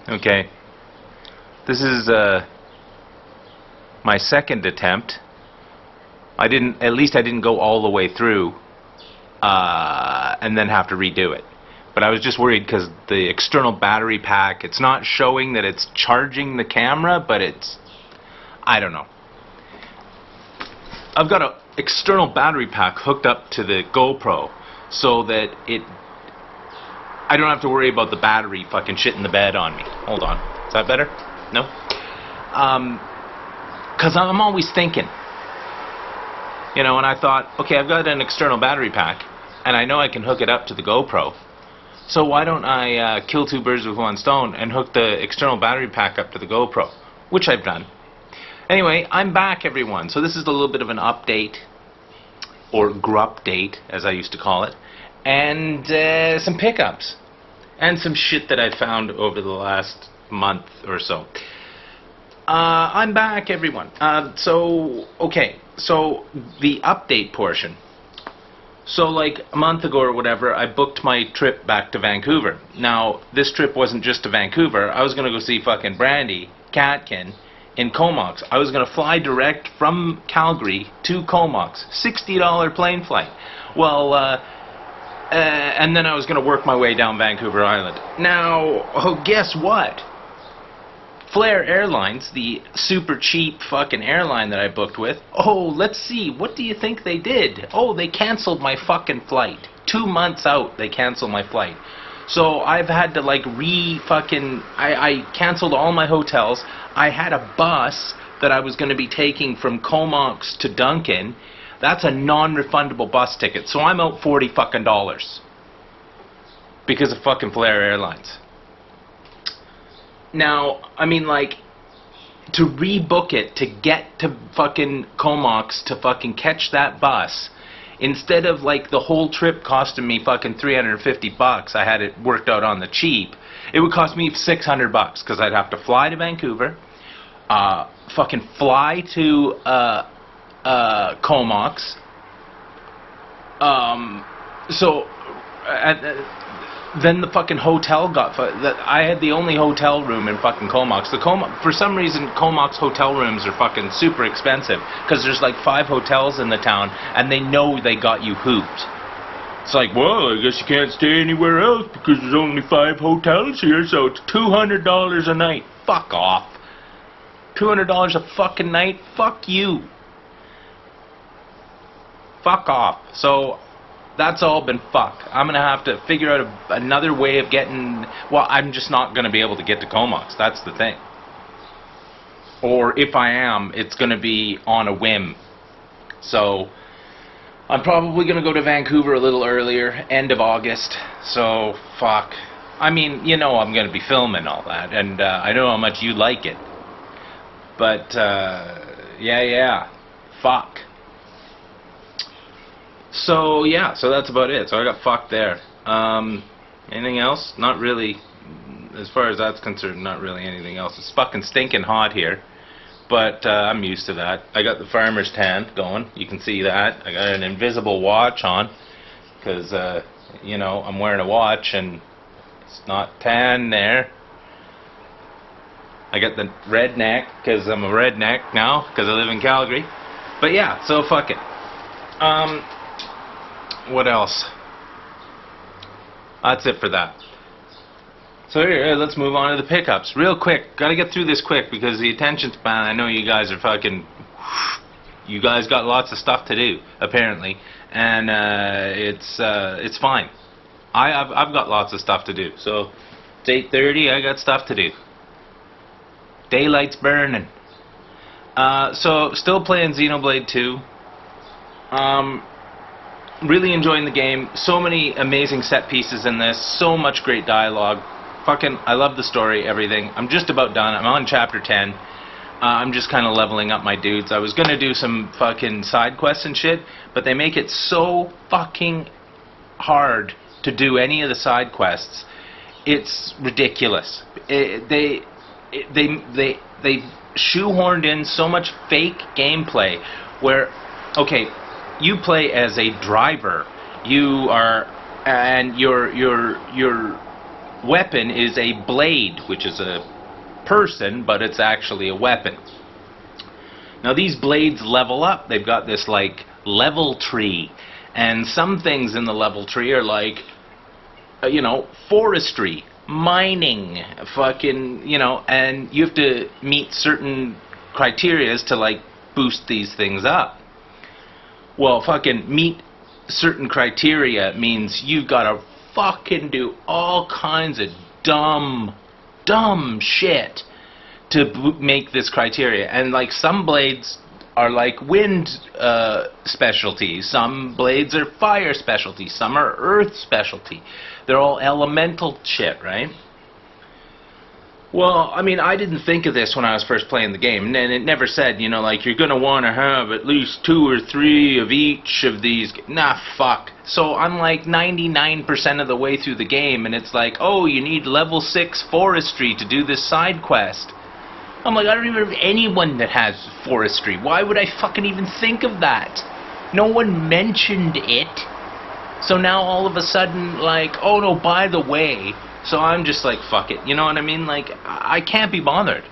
Okay. This is my second attempt. At least I didn't go all the way through and then have to redo it. But I was just worried because the external battery pack, it's not showing that it's charging the camera, but I don't know. I've got an external battery pack hooked up to the GoPro so that I don't have to worry about the battery fucking shitting the bed on me. Hold on. Is that better? No? Because I'm always thinking. You know, and I thought, okay, I've got an external battery pack, and I know I can hook it up to the GoPro. So why don't I kill two birds with one stone and hook the external battery pack up to the GoPro? Which I've done. Anyway, I'm back, everyone. So this is a little bit of an update, or Grubdate, as I used to call it, and some pickups, and some shit that I found over the last month or so. I'm back, everyone. Okay, so the update portion. So like a month ago or whatever, I booked my trip back to Vancouver. Now, this trip wasn't just to Vancouver. I was going to go see fucking Brandy Catkin in Comox. I was going to fly direct from Calgary to Comox. $60 plane flight. Well, and then I was going to work my way down Vancouver Island. Now, guess what? Flair Airlines, the super cheap fucking airline that I booked with, let's see, what do you think they did? They canceled my fucking flight. 2 months out, they canceled my flight. So I've had to like I canceled all my hotels. I had a bus that I was going to be taking from Comox to Duncan. That's a non-refundable bus ticket. So I'm out $40 fucking because of fucking Flair Airlines. Now, I mean, like, to rebook it, to get to fucking Comox, to fucking catch that bus, instead of, like, the whole trip costing me fucking $350, I had it worked out on the cheap, it would cost me $600, because I'd have to fly to Vancouver, fucking fly to, Comox, then the fucking hotel I had the only hotel room in fucking Comox. For some reason, Comox hotel rooms are fucking super expensive because there's like 5 hotels in the town and they know they got you hooped. It's like, well, I guess you can't stay anywhere else because there's only 5 hotels here, so it's $200 a night. Fuck off. $200 a fucking night? Fuck you. Fuck off. So that's all been fucked. I'm going to have to figure out another way of getting... Well, I'm just not going to be able to get to Comox. That's the thing. Or if I am, it's going to be on a whim. So I'm probably going to go to Vancouver a little earlier, end of August. So, fuck. I mean, you know I'm going to be filming all that. And I know how much you like it. But, yeah. Fuck. So yeah, so that's about it. So I got fucked there. Anything else? Not really. As far as that's concerned, not really anything else. It's fucking stinking hot here, but I'm used to that. I got the farmer's tan going. You can see that. I got an invisible watch on because you know, I'm wearing a watch and it's not tan there. I got the redneck because I'm a redneck now because I live in Calgary. But yeah, so fuck it. What else? That's it for that. So here, let's move on to the pickups. Real quick. Gotta get through this quick because the attention span, I know you guys are fucking... You guys got lots of stuff to do, apparently. And it's fine. I've got lots of stuff to do. So, it's 8:30, I got stuff to do. Daylight's burning. So, still playing Xenoblade 2. Really enjoying the game. So many amazing set pieces in this. So much great dialogue. Fucking, I love the story, everything. I'm just about done. I'm on chapter 10. I'm just kind of leveling up my dudes. I was going to do some fucking side quests and shit, but they make it so fucking hard to do any of the side quests. It's ridiculous. They shoehorned in so much fake gameplay where, okay, you play as a driver. You are, and you're weapon is a blade, which is a person, but it's actually a weapon. Now these blades level up. They've got this like level tree, and some things in the level tree are like, you know, forestry, mining, fucking, you know, and you have to meet certain criterias to like boost these things up. Well, fucking meet certain criteria means you've got to fucking do all kinds of dumb shit to make this criteria. And like some blades are like wind specialties, some blades are fire specialties, some are earth specialty. They're all elemental shit, right? Well, I mean, I didn't think of this when I was first playing the game, and it never said, you know, like, you're going to want to have at least 2 or 3 of each of these. Nah, fuck. So I'm like 99% of the way through the game, and it's like, oh, you need level 6 forestry to do this side quest. I'm like, I don't even have anyone that has forestry. Why would I fucking even think of that? No one mentioned it. So now all of a sudden, like, oh no, by the way. So I'm just like, fuck it. You know what I mean? Like, I can't be bothered.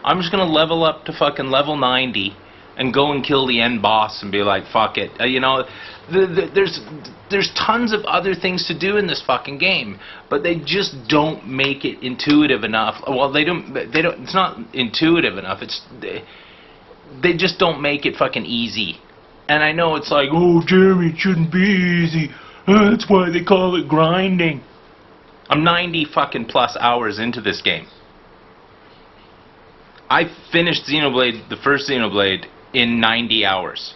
I'm just going to level up to fucking level 90 and go and kill the end boss and be like, fuck it. You know, there's tons of other things to do in this fucking game, but they just don't make it intuitive enough. Well, they don't, it's not intuitive enough. They just don't make it fucking easy. And I know it's like, oh, Jeremy, it shouldn't be easy. That's why they call it grinding. I'm 90 fucking plus hours into this game. I finished Xenoblade, the first Xenoblade, in 90 hours.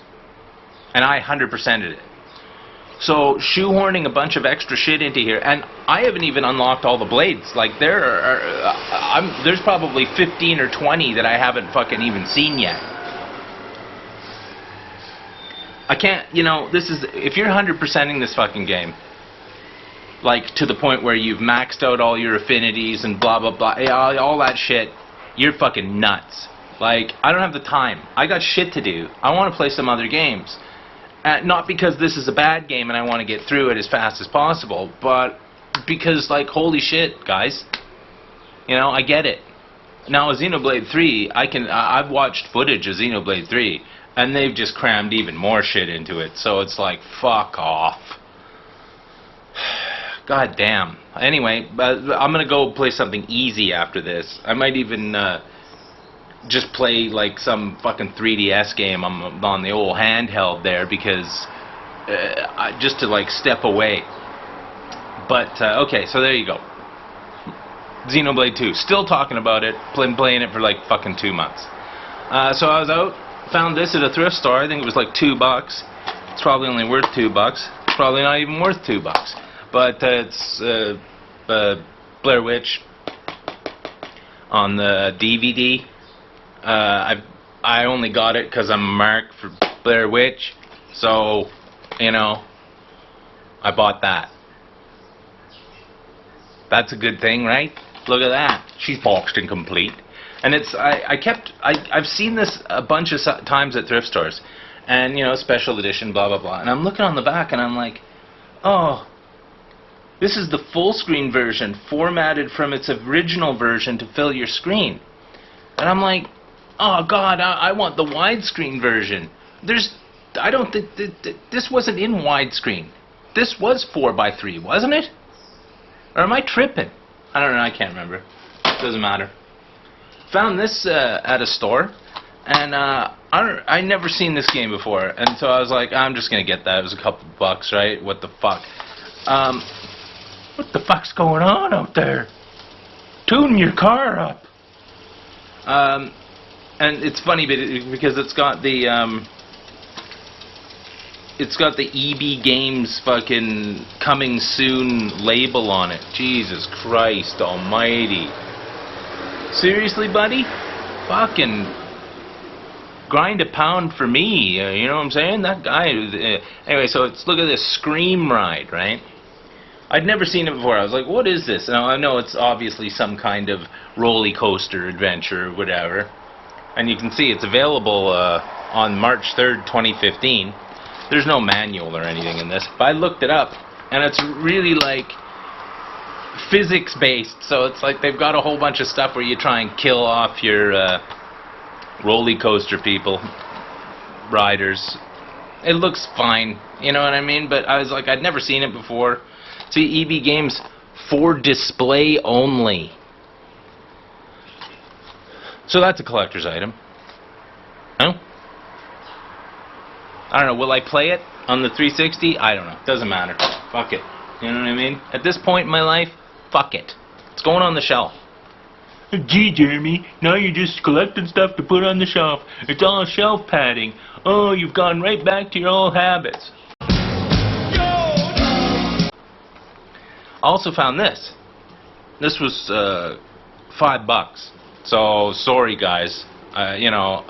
And I 100%ed it. So, shoehorning a bunch of extra shit into here, and I haven't even unlocked all the blades. Like, there's probably 15 or 20 that I haven't fucking even seen yet. I can't, you know, this is, if you're 100%ing this fucking game, like to the point where you've maxed out all your affinities and blah blah blah, all that shit, you're fucking nuts. Like, I don't have the time. I got shit to do. I want to play some other games. Not because this is a bad game and I want to get through it as fast as possible, but because, like, holy shit, guys. You know, I get it. Now, Xenoblade 3, I've watched footage of Xenoblade 3, and they've just crammed even more shit into it, so it's like, fuck off. God damn. Anyway, I'm gonna go play something easy after this. I might even just play like some fucking 3DS game on the old handheld there, because just to like step away. But okay, so there you go. Xenoblade 2. Still talking about it. Playing it for like fucking 2 months. So I was out, found this at a thrift store. I think it was like $2. It's probably only worth $2. It's probably not even worth $2. But it's Blair Witch on the DVD. I only got it because I'm a mark for Blair Witch, so, you know, I bought that. That's a good thing, right? Look at that. She's boxed and complete. And it's, I've seen this a bunch of times at thrift stores, and, you know, special edition, blah blah blah. And I'm looking on the back, and I'm like, oh. This is the full screen version, formatted from its original version to fill your screen. And I'm like, oh god, I want the widescreen version. I don't think, this wasn't in widescreen. This was 4:3, wasn't it? Or am I tripping? I don't know, I can't remember. Doesn't matter. Found this at a store, and I never seen this game before, and so I was like, I'm just gonna get that. It was a couple bucks, right? What the fuck? What the fuck's going on out there? Tune your car up. And it's funny because it's got the EB Games fucking coming soon label on it. Jesus Christ almighty. Seriously, buddy? Fucking grind a pound for me, you know what I'm saying? That guy, anyway, so look at this Scream ride, right? I'd never seen it before. I was like, what is this? Now, I know it's obviously some kind of roller coaster adventure or whatever. And you can see it's available on March 3rd, 2015. There's no manual or anything in this, but I looked it up, and it's really like, physics-based, so it's like they've got a whole bunch of stuff where you try and kill off your roller coaster people, riders. It looks fine, you know what I mean? But I was like, I'd never seen it before. See, EB Games for display only. So that's a collector's item. No? I don't know, will I play it on the 360? I don't know. Doesn't matter. Fuck it. You know what I mean? At this point in my life, fuck it. It's going on the shelf. Gee, Jeremy, now you're just collecting stuff to put on the shelf. It's all shelf padding. Oh, you've gone right back to your old habits. I also found this. This was $5. So sorry, guys. You know,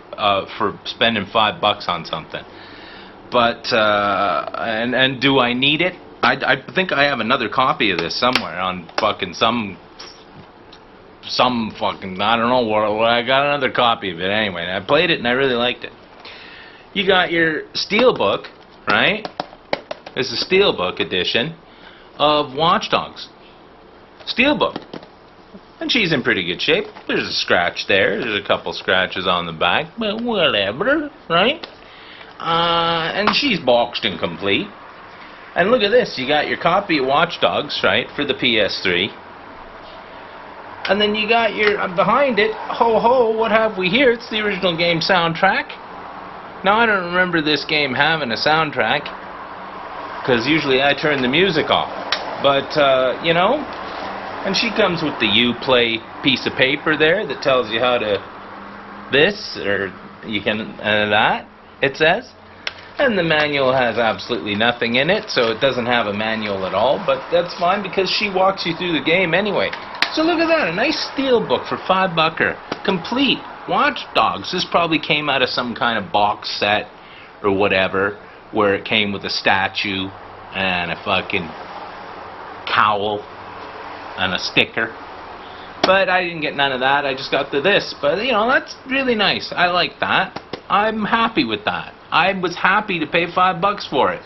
for spending $5 on something. But and do I need it? I think I have another copy of this somewhere on fucking some fucking, I don't know where. I got another copy of it anyway. And I played it and I really liked it. You got your Steelbook, right? It's a Steelbook edition of Watch Dogs. Steelbook. And she's in pretty good shape. There's a scratch there. There's a couple scratches on the back. But whatever, right? And she's boxed and complete. And look at this. You got your copy of Watch Dogs, right, for the PS3. And then you got your, behind it, ho ho, what have we here? It's the original game soundtrack. Now, I don't remember this game having a soundtrack, because usually I turn the music off. But, you know, and she comes with the Uplay piece of paper there that tells you how to this, or you can, that, it says. And the manual has absolutely nothing in it, so it doesn't have a manual at all, but that's fine because she walks you through the game anyway. So look at that, a nice Steelbook for $5. Complete. Watch Dogs. This probably came out of some kind of box set or whatever, where it came with a statue and a fucking cowl and a sticker. But I didn't get none of that. I just got this. But, you know, that's really nice. I like that. I'm happy with that. I was happy to pay $5 for it.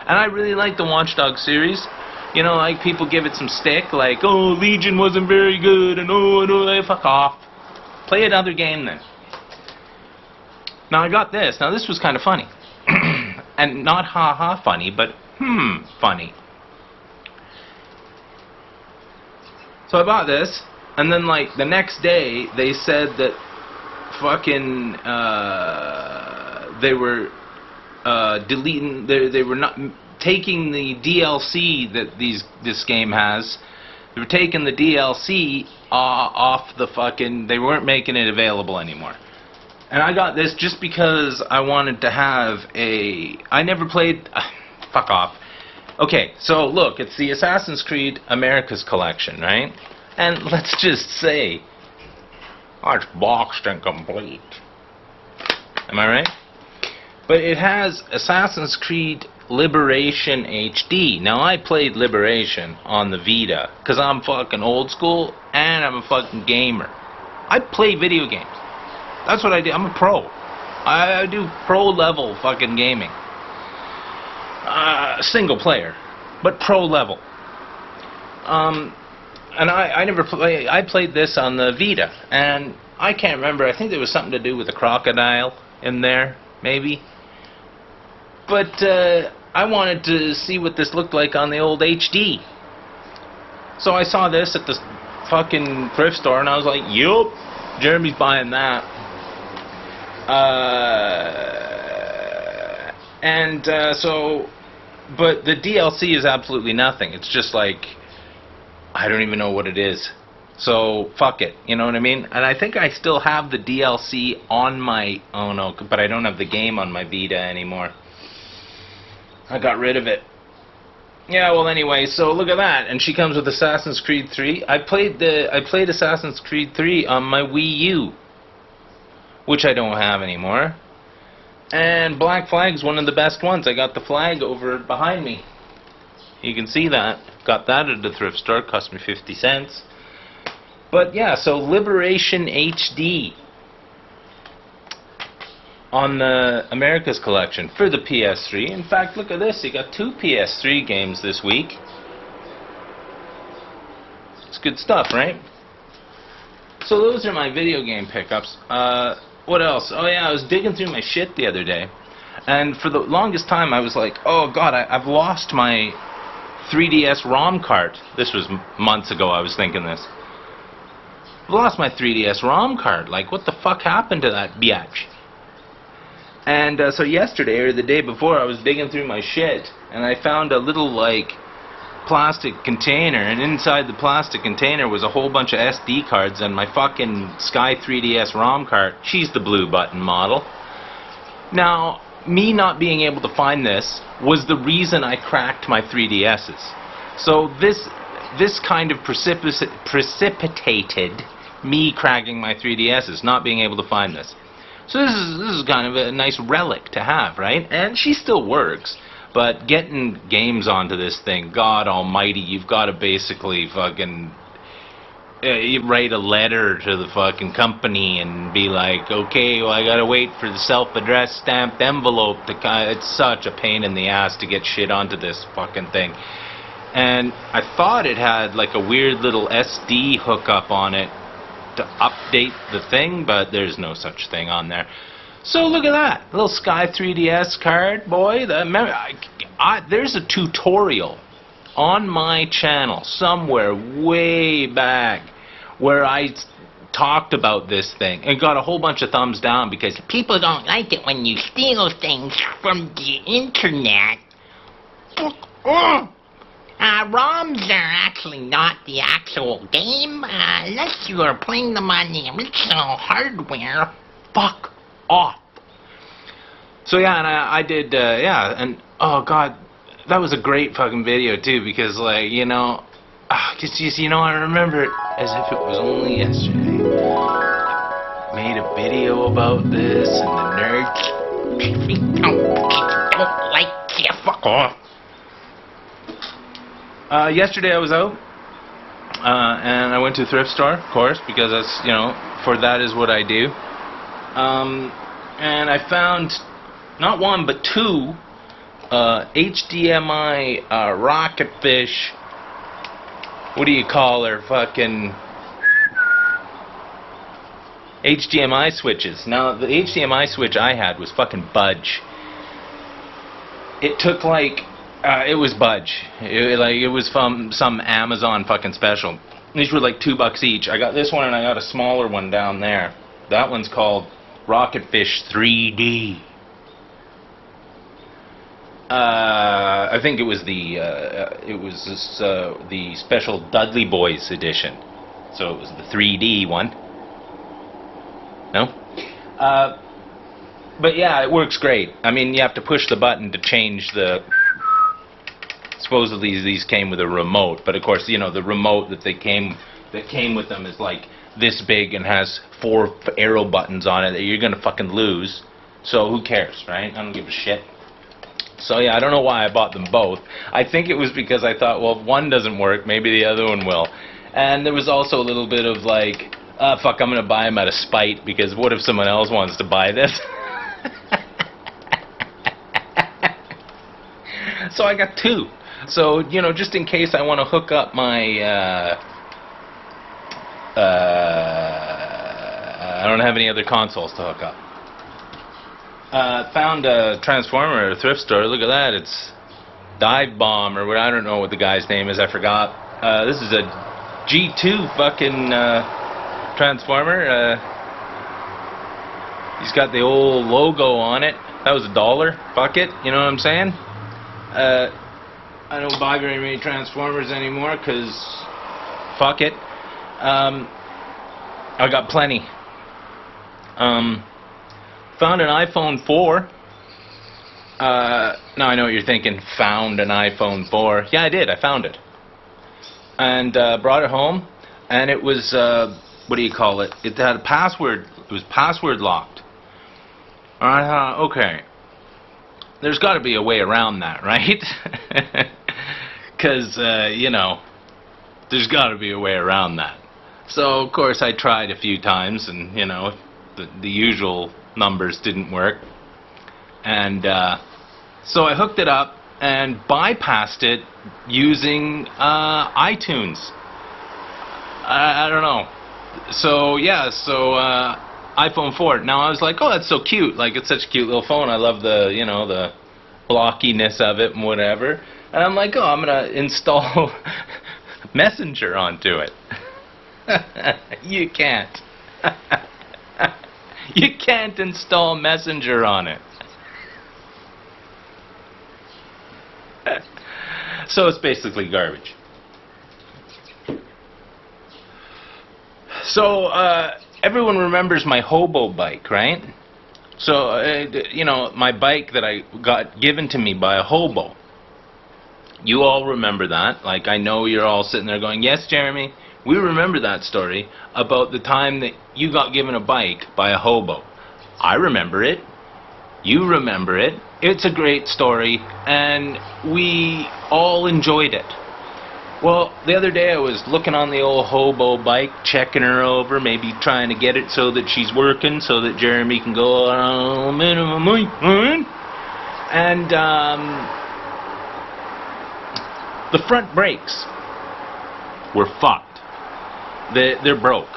And I really like the Watch Dogs series. You know, like, people give it some stick, like, oh, Legion wasn't very good, and oh, no, fuck off. Play another game then. Now, I got this. Now, this was kind of funny. And not ha-ha funny, but funny. So I bought this, and then, like, the next day, they said that fucking, they were deleting, they were not taking the DLC that this game has. They were taking the DLC off the fucking, they weren't making it available anymore. And I got this just because I wanted to have I never played, fuck off. Okay, so look, it's the Assassin's Creed America's Collection, right? And let's just say, it's boxed and complete. Am I right? But it has Assassin's Creed Liberation HD. Now, I played Liberation on the Vita because I'm fucking old school and I'm a fucking gamer. I play video games. That's what I do. I'm a pro. I do pro level fucking gaming. Single player, but pro level. And I never play. I played this on the Vita, and I can't remember. I think there was something to do with a crocodile in there, maybe. But I wanted to see what this looked like on the old HD. So I saw this at the fucking thrift store, and I was like, yup, Jeremy's buying that. But the DLC is absolutely nothing. It's just like, I don't even know what it is. So, fuck it. You know what I mean? And I think I still have the DLC on my, oh no, but I don't have the game on my Vita anymore. I got rid of it. Yeah, well anyway, so look at that. And she comes with Assassin's Creed 3. I played Assassin's Creed 3 on my Wii U, which I don't have anymore. And Black Flag's one of the best ones. I got the flag over behind me. You can see that. Got that at the thrift store. Cost me 50 cents. But yeah, so Liberation HD on the America's Collection for the PS3. In fact, look at this. You got 2 PS3 games this week. It's good stuff, right? So those are my video game pickups. What else? Oh yeah, I was digging through my shit the other day, and for the longest time I was like, oh god, I've lost my 3DS ROM cart. This was months ago I was thinking this. I've lost my 3DS ROM cart. Like, what the fuck happened to that biatch? And so yesterday, or the day before, I was digging through my shit, and I found a little, like, plastic container, and inside the plastic container was a whole bunch of SD cards and my fucking Sky 3DS ROM cart. She's the blue button model. Now, me not being able to find this was the reason I cracked my 3DSs. So this kind of precipitated me cracking my 3DSs, not being able to find this. So this is kind of a nice relic to have, right? And she still works. But getting games onto this thing, God almighty, you've got to basically fucking you write a letter to the fucking company and be like, okay, well, I got to wait for the self-addressed stamped envelope to kind of, it's such a pain in the ass to get shit onto this fucking thing. And I thought it had like a weird little SD hookup on it to update the thing, but there's no such thing on there. So look at that, little Sky 3DS card, boy. There's a tutorial on my channel somewhere way back where I talked about this thing and got a whole bunch of thumbs down because people don't like it when you steal things from the internet. ROMs are actually not the actual game unless you are playing them on the original hardware. Fuck off. So yeah, and I did, yeah, and oh god, that was a great fucking video too, because like, you know, you know, I remember it as if it was only yesterday. Made a video about this, and the nerds don't like you, fuck off. Yesterday I was out, and I went to a thrift store, of course, because that's, you know, for that is what I do. And I found not one but two HDMI Rocketfish, what do you call her, fucking HDMI switches. Now the HDMI switch I had was fucking budge. It took like it was budge. It was from some Amazon fucking special. These were like $2 each. I got this one and I got a smaller one down there. That one's called Rocketfish 3D. I think it was the special Dudley Boys edition. So it was the 3D one. No? But yeah, it works great. I mean, you have to push the button to change the... Supposedly these came with a remote, but of course, you know, the remote that came with them is like this big and has 4 arrow buttons on it that you're gonna fucking lose. So who cares, right? I don't give a shit. So yeah, I don't know why I bought them both. I think it was because I thought, well, if one doesn't work, maybe the other one will. And there was also a little bit of like, fuck, I'm gonna buy them out of spite, because what if someone else wants to buy this? So I got 2. So, you know, just in case I want to hook up my, I don't have any other consoles to hook up. Found a transformer at a thrift store. Look at that. It's Dive Bomb, or what, I don't know what the guy's name is. I forgot. This is a G2 fucking transformer. He's got the old logo on it. That was $1. Fuck it. You know what I'm saying? I don't buy very many Transformers anymore, because fuck it. I got plenty. Found an iPhone 4. Now I know what you're thinking. Found an iPhone 4. Yeah, I did. I found it. And brought it home. And it was, what do you call it? It had a password. It was password locked. And I thought, okay, there's got to be a way around that, right? Because, you know, there's got to be a way around that. So, of course, I tried a few times, and, you know, the usual numbers didn't work. And so I hooked it up and bypassed it using iTunes. I don't know. So yeah, so iPhone 4. Now I was like, oh, that's so cute. Like, it's such a cute little phone. I love the, you know, the blockiness of it and whatever. And I'm like, oh, I'm gonna install Messenger onto it. You can't. You can't install Messenger on it. So it's basically garbage. So everyone remembers my hobo bike, right? So you know, my bike that I got given to me by a hobo. You all remember that. Like, I know you're all sitting there going, yes, Jeremy, we remember that story about the time that you got given a bike by a hobo. I remember it. You remember it. It's a great story, and we all enjoyed it. Well, the other day I was looking on the old hobo bike, checking her over, maybe trying to get it so that she's working, so that Jeremy can go on minimum. And the front brakes were fucked. They're broke.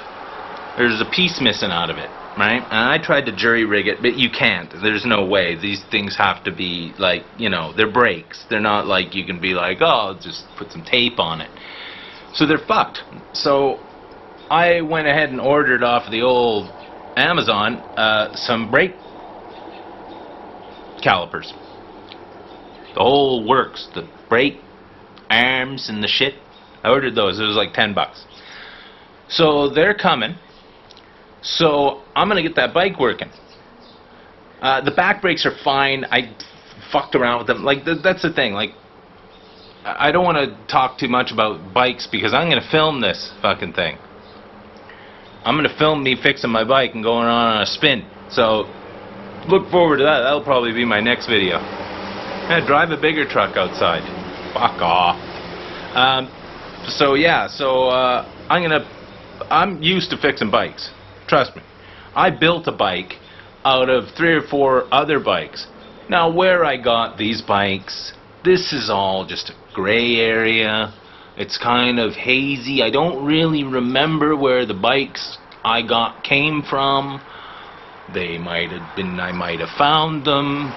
There's a piece missing out of it, right? And I tried to jury rig it, but you can't. There's no way. These things have to be like, you know, they're brakes. They're not like you can be like, oh, just put some tape on it. So they're fucked. So I went ahead and ordered off the old Amazon some brake calipers. The whole works. The brake arms and the shit. I ordered those. It was like $10. So they're coming. So I'm gonna get that bike working. The back brakes are fine. I fucked around with them. Like, that's the thing. Like, I don't want to talk too much about bikes because I'm gonna film this fucking thing. I'm gonna film me fixing my bike and going on a spin. So look forward to that. That'll probably be my next video. Drive a bigger truck outside. Fuck off. So yeah. So I'm used to fixing bikes. Trust me. I built a bike out of 3 or 4 other bikes. Now, where I got these bikes, this is all just a gray area. It's kind of hazy. I don't really remember where the bikes I got came from. They might have been, I might have found them.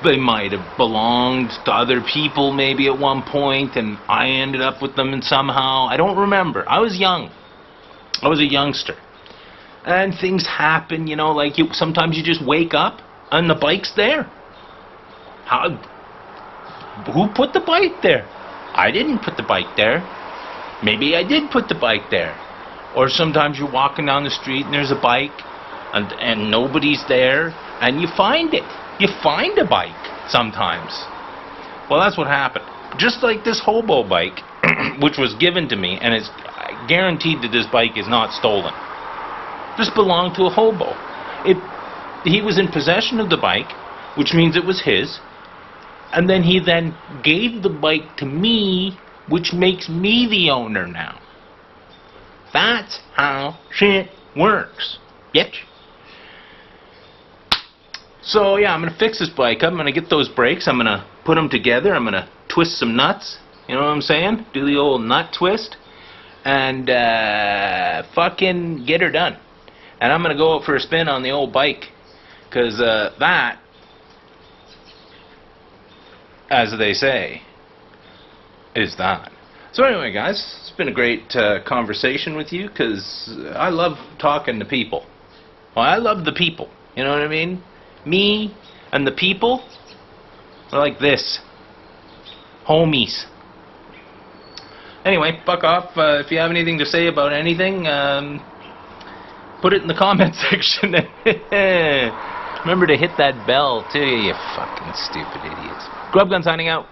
They might have belonged to other people maybe at one point, and I ended up with them and somehow. I don't remember. I was young. I was a youngster. And things happen, you know, like sometimes you just wake up and the bike's there. Who put the bike there? I didn't put the bike there. Maybe I did put the bike there. Or sometimes you're walking down the street and there's a bike and nobody's there and you find it. You find a bike sometimes. Well, that's what happened. Just like this hobo bike, which was given to me, and it's guaranteed that this bike is not stolen. This belonged to a hobo. He was in possession of the bike, which means it was his, and then he then gave the bike to me, which makes me the owner now. That's how shit works, bitch. So yeah, I'm gonna fix this bike up. I'm gonna get those brakes. I'm gonna put them together. I'm gonna twist some nuts. You know what I'm saying? Do the old nut twist, and fucking get her done. And I'm gonna go out for a spin on the old bike, cause that, as they say, is that. So anyway, guys, it's been a great conversation with you, cause I love talking to people. Well, I love the people. You know what I mean? Me and the people are like this. Homies. Anyway, fuck off. If you have anything to say about anything, put it in the comment section. Remember to hit that bell, too, you fucking stupid idiots. Grubgun signing out.